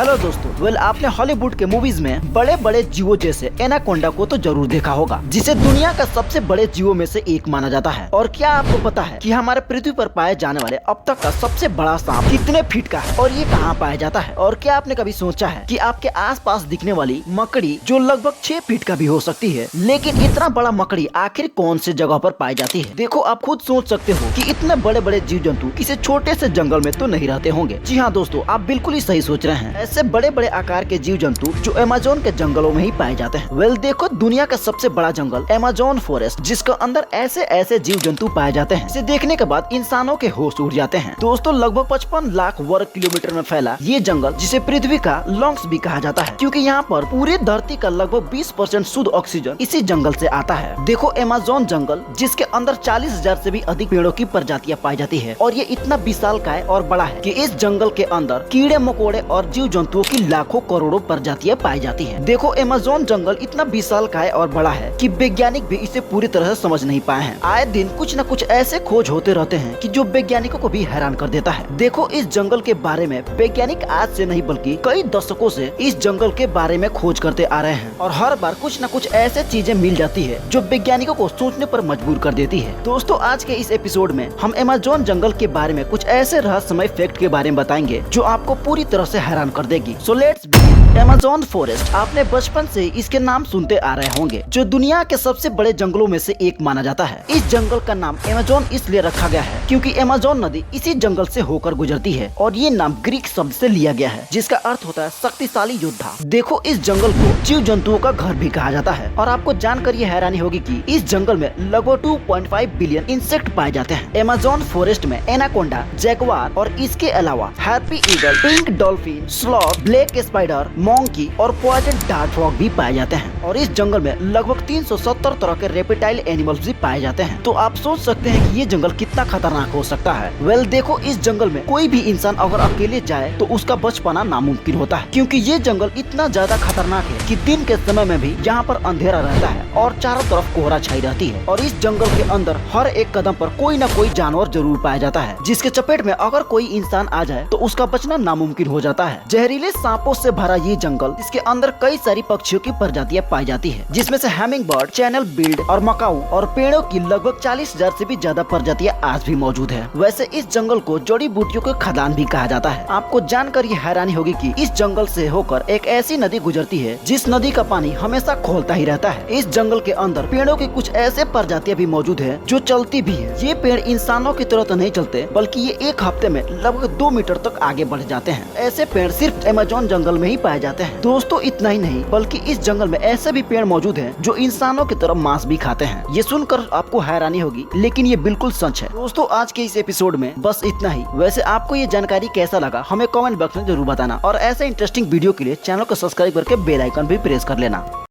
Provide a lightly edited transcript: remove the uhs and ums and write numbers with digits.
Hello दोस्तों, आपने Hollywood के मूवीज में बड़े बड़े जीवों जैसे एनाकोंडा को तो जरूर देखा होगा, जिसे दुनिया का सबसे बड़े जीवों में से एक माना जाता है। और क्या आपको पता है कि हमारे पृथ्वी पर पाए जाने वाले अब तक का सबसे बड़ा सांप कितने फीट का है और ये कहाँ पाया जाता है? और क्या आपने कभी सोचा है कि आपके आसपास दिखने वाली मकड़ी जो लगभग 6 फीट का भी हो सकती है, लेकिन इतना बड़ा मकड़ी आखिर कौन से जगह पर पाई जाती है? देखो, आप खुद सोच सकते हो कि इतने बड़े बड़े जीव जंतु किसी छोटे से जंगल में तो नहीं रहते होंगे। जी हाँ दोस्तों, आप बिल्कुल ही सही सोच रहे हैं। ऐसे बड़े बड़े आकार के जीव जंतु जो अमेज़न के जंगलों में ही पाए जाते हैं। देखो, दुनिया का सबसे बड़ा जंगल अमेज़न फॉरेस्ट, जिसके अंदर ऐसे ऐसे जीव जंतु पाए जाते हैं जिसे देखने के बाद इंसानों के होश उड़ जाते हैं। दोस्तों, लगभग 55 लाख वर्ग किलोमीटर में फैला ये जंगल, जिसे पृथ्वी का लंग्स भी कहा जाता है, क्योंकि यहाँ पर पूरी धरती का लगभग 20% शुद्ध ऑक्सीजन इसी जंगल से आता है। देखो, अमेज़न जंगल जिसके अंदर 40,000 से भी अधिक पेड़ों की प्रजातियां पाई जाती है, और ये इतना विशालकाय और बड़ा है कि इस जंगल के अंदर कीड़े मकोड़े और जीव जंतुओं की लाखों करोड़ों प्रजातियां पाई जाती हैं। देखो, अमेज़न जंगल इतना विशालकाय और बड़ा है कि वैज्ञानिक भी इसे पूरी तरह से समझ नहीं पाए हैं। आए दिन कुछ न कुछ ऐसे खोज होते रहते हैं कि जो वैज्ञानिकों को भी हैरान कर देता है। देखो, इस जंगल के बारे में वैज्ञानिक आज से नहीं बल्कि कई दशकों से इस जंगल के बारे में खोज करते आ रहे हैं, और हर बार कुछ न कुछ ऐसे चीजें मिल जाती है जो वैज्ञानिकों को सोचने पर मजबूर कर देती है। दोस्तों, आज के इस एपिसोड में हम अमेज़न जंगल के बारे में कुछ ऐसे रहस्यमय फैक्ट के बारे में बताएंगे जो आपको पूरी तरह से हैरान कर देगी। So let's begin. Amazon forest, आपने बचपन से इसके नाम सुनते आ रहे होंगे, जो दुनिया के सबसे बड़े जंगलों में से एक माना जाता है। इस जंगल का नाम अमेज़न इसलिए रखा गया है क्योंकि अमेज़न नदी इसी जंगल से होकर गुजरती है, और ये नाम ग्रीक शब्द से लिया गया है जिसका अर्थ होता है शक्तिशाली योद्धा। देखो, इस जंगल को जीव जंतुओं का घर भी कहा जाता है, और आपको जानकर ये हैरानी होगी कि इस जंगल में लगभग 2.5 बिलियन इंसेक्ट पाए जाते हैं। अमेज़न फॉरेस्ट में एनाकोंडा, जैगुआर और इसके अलावा happy eagle, pink dolphin, sloth, black spider, monkey और पॉइजन डार्ट फ्रॉग भी पाए जाते हैं। और इस जंगल में लगभग 370 तरह के रेप्टाइल एनिमल्स भी पाए जाते हैं। तो आप सोच सकते हैं कि ये जंगल कितना खतरनाक हो सकता है। देखो, इस जंगल में कोई भी इंसान अगर अकेले जाए तो उसका बच पाना नामुमकिन होता है, क्योंकि ये जंगल इतना ज्यादा खतरनाक है कि दिन के समय में भी यहाँ पर अंधेरा रहता है और चारों तरफ कोहरा छाई रहती है। और इस जंगल के अंदर हर एक कदम पर कोई न कोई जानवर जरूर पाया जाता है, जिसके चपेट में अगर कोई इंसान आ जाए तो उसका बचना नामुमकिन हो जाता है। जहरीले सांपों से भरा ये जंगल, इसके अंदर कई सारी पक्षियों की प्रजातियां पाई जाती है, जिसमें से हैमिंग बर्ड, चैनल बिल्ड और मकाऊ, और पेड़ों की लगभग 40,000 से भी ज्यादा प्रजातियां आज भी मौजूद है। वैसे इस जंगल को जड़ी बूटियों के खदान भी कहा जाता है। आपको जानकर ये हैरानी होगी कि इस जंगल से होकर एक ऐसी नदी गुजरती है जिस नदी का पानी हमेशा खौलता ही रहता है। इस जंगल के अंदर पेड़ों की कुछ ऐसे प्रजातियां भी मौजूद है जो चलती भी है। ये पेड़ इंसानों की तरह तो नहीं चलते, बल्कि ये एक हफ्ते में लगभग 2 मीटर तक आगे बढ़ जाते हैं। ऐसे पेड़ सिर्फ अमेज़न जंगल में ही पाए जाते हैं। दोस्तों, इतना ही नहीं बल्कि इस जंगल में ऐसे भी पेड़ मौजूद हैं जो इंसानों की तरह मांस भी खाते हैं। ये सुनकर आपको हैरानी होगी, लेकिन ये बिल्कुल सच है। दोस्तों, आज के इस एपिसोड में बस इतना ही। वैसे आपको ये जानकारी कैसा लगा हमें कमेंट बॉक्स में जरूर बताना, और ऐसे इंटरेस्टिंग वीडियो के लिए चैनल को सब्सक्राइब करके बेल आइकन भी प्रेस कर लेना।